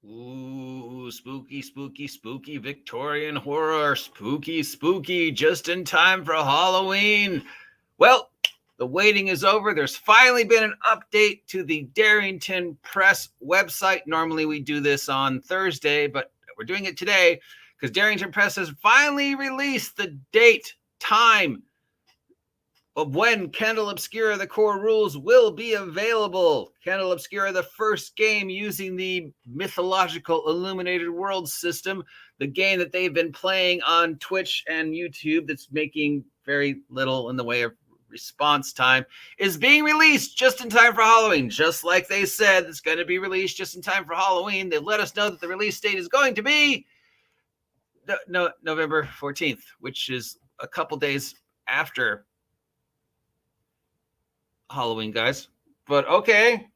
Ooh, spooky, spooky, spooky Victorian horror. Spooky, spooky, just in time for Halloween. Well, the waiting is over. There's finally been an update to the Darrington Press website. Normally we do this on Thursday, but we're doing it today because Darrington Press has finally released the date, time of when Candela Obscura, the core rules, will be available. Candela Obscura, the first game using the mythological Illuminated Worlds System, the game that they've been playing on Twitch and YouTube that's making very little in the way of response time, is being released just in time for Halloween. Just like they said, it's going to be released just in time for Halloween. They've let us know that the release date is going to be November 14th, which is a couple days after Halloween, guys. But okay,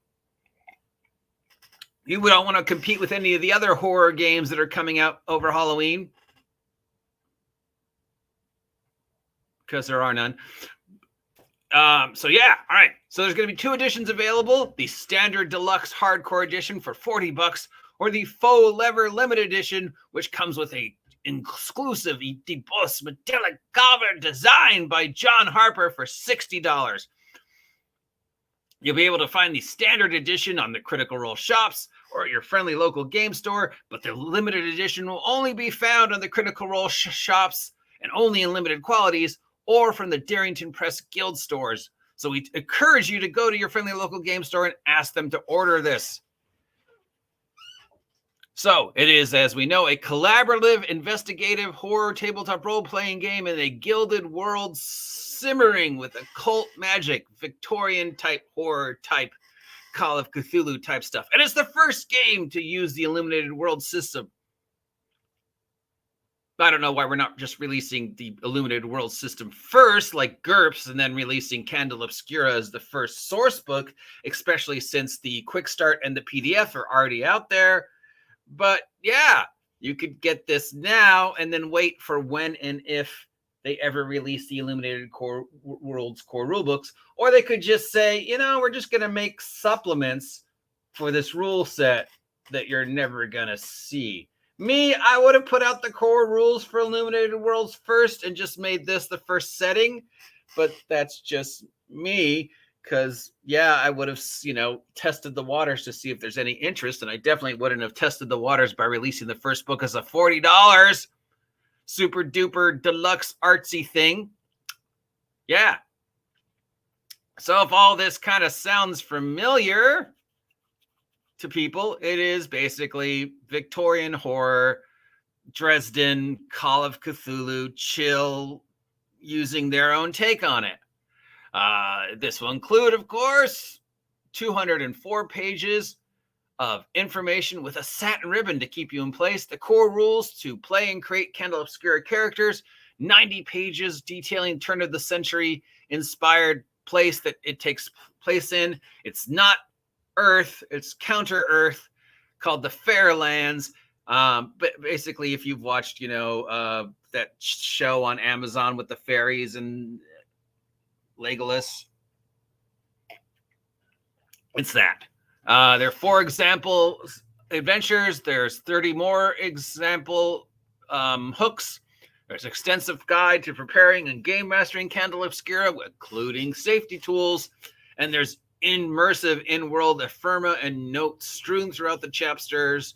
you don't want to compete with any of the other horror games that are coming out over Halloween, because there are none. So yeah, all right. So there's going to be 2 editions available: the standard deluxe hardcore edition for $40, or the faux leather limited edition, which comes with a exclusive debossed metallic cover designed by John Harper for $60. You'll be able to find the standard edition on the Critical Role shops or at your friendly local game store, but the limited edition will only be found on the Critical Role shops and only in limited qualities, or from the Darrington Press Guild stores. So we encourage you to go to your friendly local game store and ask them to order this. So it is, as we know, a collaborative, investigative horror tabletop role-playing game in a gilded world, simmering with occult magic, Victorian-type horror-type, Call of Cthulhu-type stuff. And it's the first game to use the Illuminated Worlds System. I don't know why we're not just releasing the Illuminated Worlds System first, like GURPS, and then releasing Candela Obscura as the first source book, especially since the Quick Start and the PDF are already out there. But yeah, you could get this now and then wait for when and if they ever release the Illuminated Worlds core rulebooks. Or they could just say, we're just going to make supplements for this rule set that you're never going to see. Me, I would have put out the core rules for Illuminated Worlds first and just made this the first setting. But that's just me. Because, yeah, I would have, tested the waters to see if there's any interest. And I definitely wouldn't have tested the waters by releasing the first book as a $40 super duper deluxe artsy thing. Yeah. So if all this kind of sounds familiar to people, it is basically Victorian horror, Dresden, Call of Cthulhu, chill, using their own take on it. This will include, of course, 204 pages of information with a satin ribbon to keep you in place, the core rules to play and create Candela Obscura characters, 90 pages detailing turn of the century inspired place that it takes place in. It's not Earth, it's counter Earth, called the Fairlands. But basically, if you've watched, that show on Amazon with the fairies and Legolas, it's that. There are 4 example adventures. There's 30 more example hooks. There's an extensive guide to preparing and game mastering Candela Obscura, including safety tools. And there's immersive in-world ephemera and notes strewn throughout the chapters.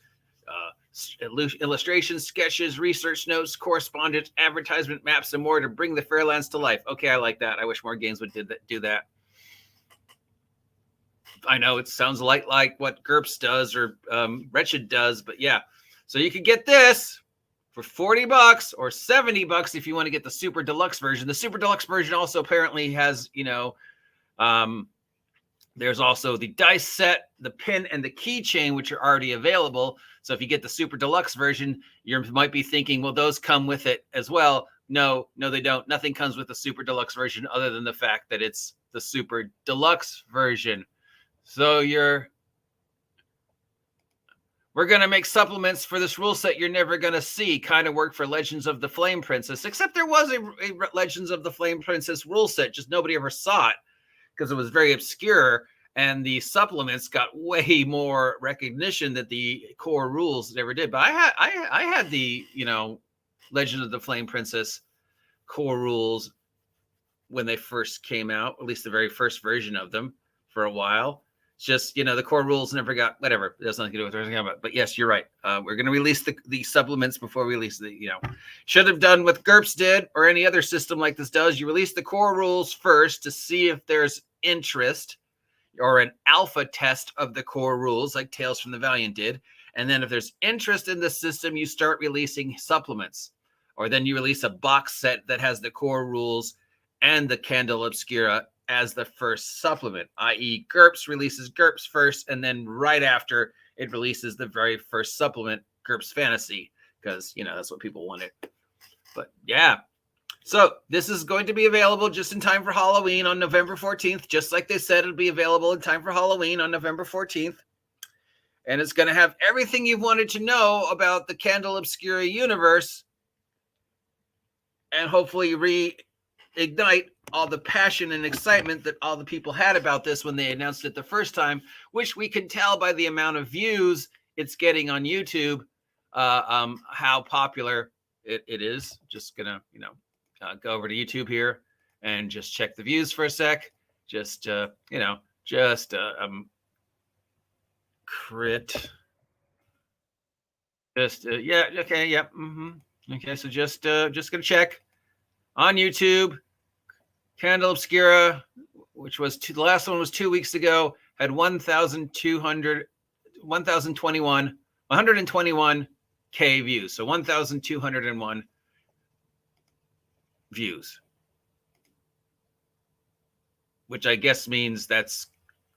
Illustrations, sketches, research notes, correspondence, advertisement maps, and more to bring the Fairlands to life. Okay, I like that. I wish more games would do that. I know it sounds like what GURPS does or Wretched does, but yeah. So you could get this for $40 or $70 if you want to get the super deluxe version. The super deluxe version also apparently has, there's also the dice set, the pin, and the keychain, which are already available. So if you get the super deluxe version, you might be thinking, well, those come with it as well. No, they don't. Nothing comes with the super deluxe version other than the fact that it's the super deluxe version. So we're going to make supplements for this rule set you're never going to see. Kind of work for Legends of the Flame Princess, except there was a Legends of the Flame Princess rule set, just nobody ever saw it because it was very obscure. and the supplements got way more recognition that the core rules never did. But I had the, you know, Legend of the Flame Princess core rules when they first came out, at least the very first version of them, for a while. It's just, you know, the core rules never got, whatever. It has nothing to do with what we're talking about. But yes, you're right. We're going to release the supplements before we release the, you know, should have done what GURPS did or any other system like this does. You release the core rules first to see if there's interest, or an alpha test of the core rules like Tales from the Valiant did. And then if there's interest in the system, you start releasing supplements, or then you release a box set that has the core rules and the Candela Obscura as the first supplement, i.e. GURPS releases GURPS first, and then right after it releases the very first supplement, GURPS Fantasy, because, you know, that's what people wanted. But yeah. So this is going to be available just in time for Halloween on November 14th, just like they said it'll be available in time for Halloween on November 14th. And it's going to have everything you've wanted to know about the Candela Obscura universe, and hopefully reignite all the passion and excitement that all the people had about this when they announced it the first time, which we can tell by the amount of views it's getting on YouTube, how popular it is. Just going to, you know, go over to YouTube here and just check the views for a sec. Just, you know, just crit. Just, yeah, okay, yep. Yeah, okay, so just going to check on YouTube. Candela Obscura, which was the last one was 2 weeks ago, had 121K views. So 1,201 views, which I guess means that's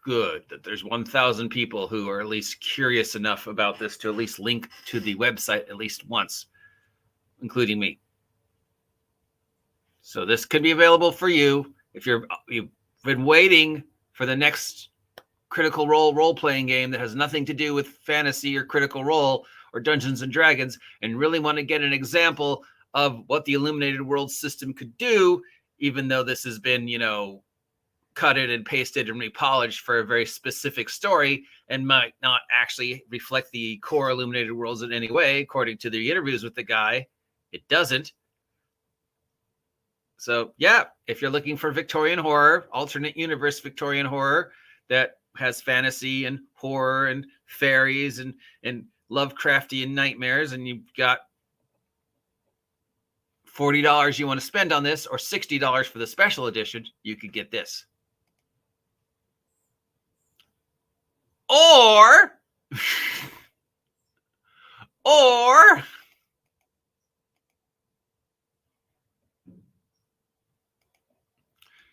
good, that there's 1,000 people who are at least curious enough about this to at least link to the website at least once, including me. So this could be available for you if you've been waiting for the next Critical Role role-playing game that has nothing to do with fantasy or Critical Role or Dungeons and Dragons, and really want to get an example of what the Illuminated Worlds system could do, even though this has been, you know, cutted and pasted and repolished for a very specific story and might not actually reflect the core Illuminated Worlds in any way. According to the interviews with the guy, it doesn't. So yeah, if you're looking for Victorian horror, alternate universe Victorian horror that has fantasy and horror and fairies and Lovecraftian nightmares, and you've got $40 you want to spend on this, or $60 for the special edition, you could get this. Or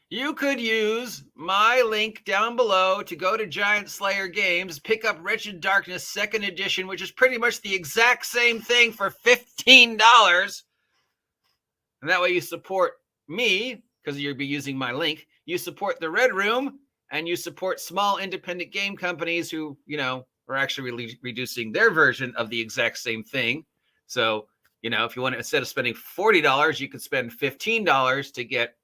you could use my link down below to go to Giant Slayer Games, pick up Wretched Darkness 2nd Edition, which is pretty much the exact same thing for $15. And that way you support me, because you'll be using my link. You support the Red Room, and you support small independent game companies who, you know, are actually reducing their version of the exact same thing. So, you know, if you want to, instead of spending $40, you could spend $15 to get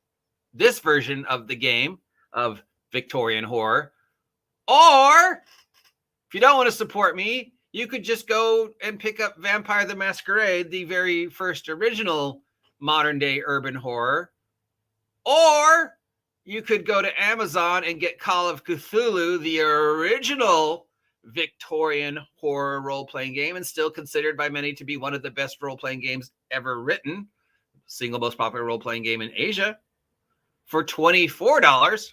this version of the game of Victorian horror. Or if you don't want to support me, you could just go and pick up Vampire the Masquerade, the very first original modern day urban horror. Or you could go to Amazon and get Call of Cthulhu, the original Victorian horror role-playing game, and still considered by many to be one of the best role-playing games ever written, single most popular role-playing game in Asia, for $24.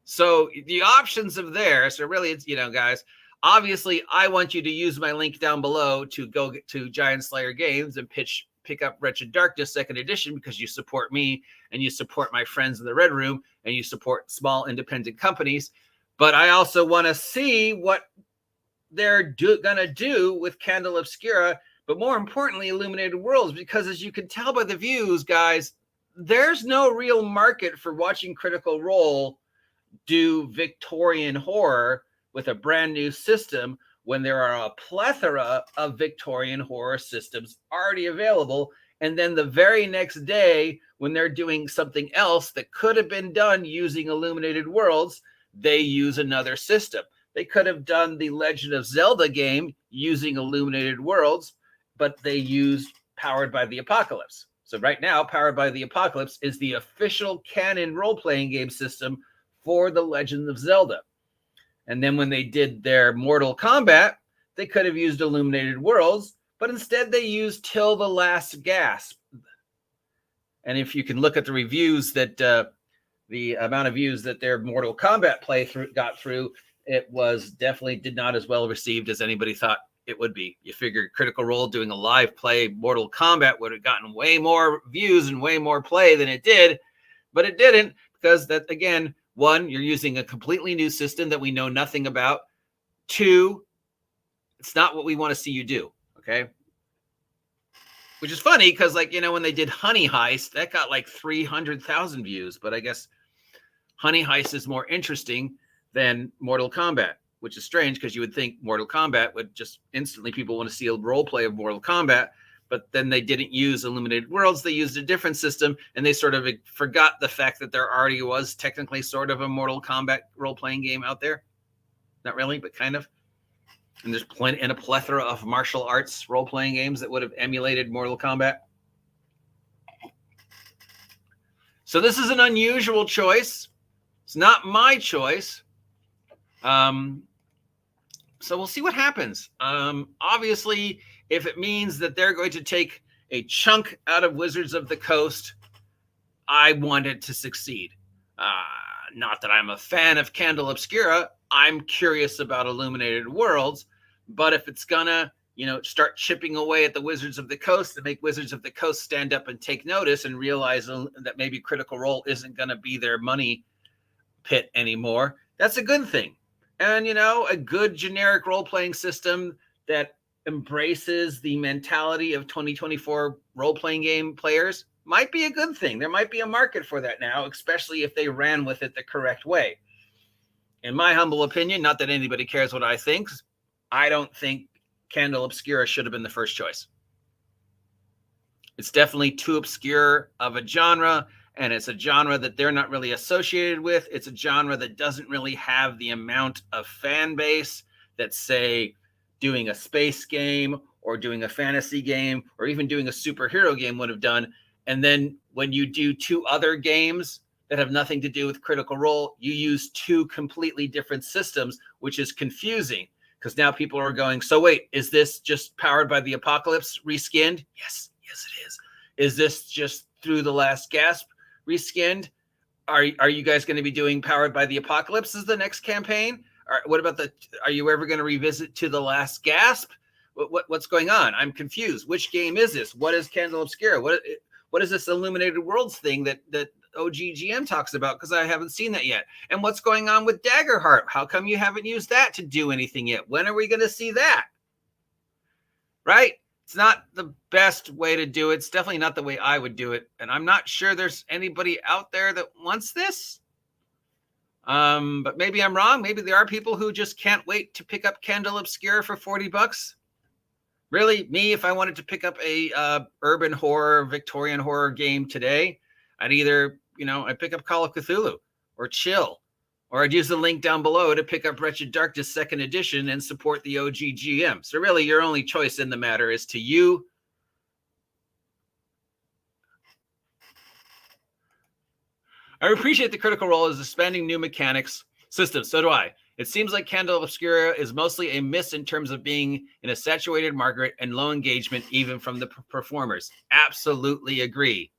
So the options are there. So really, it's, you know, guys, obviously I want you to use my link down below to go get to Giant Slayer Games and pick up Wretched Darkness 2nd Edition, because you support me and you support my friends in the Red Room and you support small independent companies. But I also want to see what they're gonna do with Candela Obscura, but more importantly, Illuminated Worlds, because as you can tell by the views, guys, there's no real market for watching Critical Role do Victorian horror with a brand new system when there are a plethora of Victorian horror systems already available. And then the very next day, when they're doing something else that could have been done using Illuminated Worlds, they use another system. They could have done the Legend of Zelda game using Illuminated Worlds, but they used Powered by the Apocalypse. So right now, Powered by the Apocalypse is the official canon role-playing game system for the Legend of Zelda. And then when they did their Mortal Kombat, they could have used Illuminated Worlds, but instead they used Till the Last Gasp. And if you can look at the reviews that the amount of views that their Mortal Kombat playthrough got through, it was definitely did not as well received as anybody thought it would be. You figure Critical Role doing a live play Mortal Kombat would have gotten way more views and way more play than it did, but it didn't, because that, again, one, you're using a completely new system that we know nothing about. Two, it's not what we want to see you do, okay? Which is funny because, like, you know, when they did Honey Heist, that got like 300,000 views, but I guess Honey Heist is more interesting than Mortal Kombat, which is strange because you would think Mortal Kombat would just instantly people want to see a role play of Mortal Kombat, but then they didn't use Illuminated Worlds. They used a different system, and they sort of forgot the fact that there already was technically sort of a Mortal Kombat role-playing game out there. Not really, but kind of. And there's plenty and a plethora of martial arts role-playing games that would have emulated Mortal Kombat. So this is an unusual choice. It's not my choice. So we'll see what happens. Obviously, if it means that they're going to take a chunk out of Wizards of the Coast, I want it to succeed. Not that I'm a fan of Candela Obscura. I'm curious about Illuminated Worlds. But if it's gonna, you know, start chipping away at the Wizards of the Coast and make Wizards of the Coast stand up and take notice and realize that maybe Critical Role isn't going to be their money pit anymore, that's a good thing. And, you know, a good generic role-playing system that embraces the mentality of 2024 role-playing game players might be a good thing. There might be a market for that now, especially if they ran with it the correct way. In my humble opinion, not that anybody cares what I think, I don't think Candela Obscura should have been the first choice. It's definitely too obscure of a genre, and it's a genre that they're not really associated with. It's a genre that doesn't really have the amount of fan base that, say, doing a space game or doing a fantasy game or even doing a superhero game would have done. And then when you do two other games that have nothing to do with Critical Role, you use two completely different systems, which is confusing because now people are going, so wait, is this just Powered by the Apocalypse reskinned? Yes, it is. Is this just Through the Last Gasp reskinned? Are you guys going to be doing Powered by the Apocalypse as the next campaign? What about are you ever going to revisit To the Last Gasp? What's going on? I'm confused. Which game is this? What is Candela Obscura? What is this Illuminated Worlds thing that OGGM talks about? Because I haven't seen that yet. And what's going on with Daggerheart? How come you haven't used that to do anything yet? When are we going to see that? Right? It's not the best way to do it. It's definitely not the way I would do it. And I'm not sure there's anybody out there that wants this. But maybe I'm wrong. Maybe there are people who just can't wait to pick up Candela Obscura for $40. Really, me, if I wanted to pick up a urban horror, Victorian horror game today, I'd either, I'd pick up Call of Cthulhu or Chill, or I'd use the link down below to pick up Wretched Darkness 2nd Edition and support the OGGM. So really, your only choice in the matter is to you. I appreciate the Critical Role as expanding new mechanics system. So do I. It seems like Candela Obscura is mostly a miss in terms of being in a saturated market and low engagement, even from the performers. Absolutely agree.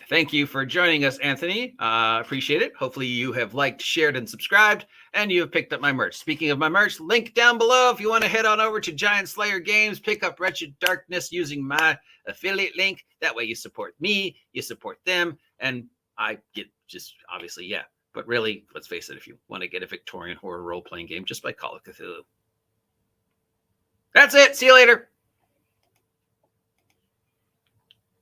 Thank you for joining us, Anthony. Appreciate it. Hopefully you have liked, shared, and subscribed, and you have picked up my merch. Speaking of my merch, link down below if you want to head on over to Giant Slayer Games, pick up Wretched Darkness using my affiliate link. That way you support me, you support them, and I get just obviously, yeah. But really, let's face it, if you want to get a Victorian horror role-playing game, just buy Call of Cthulhu. That's it. See you later.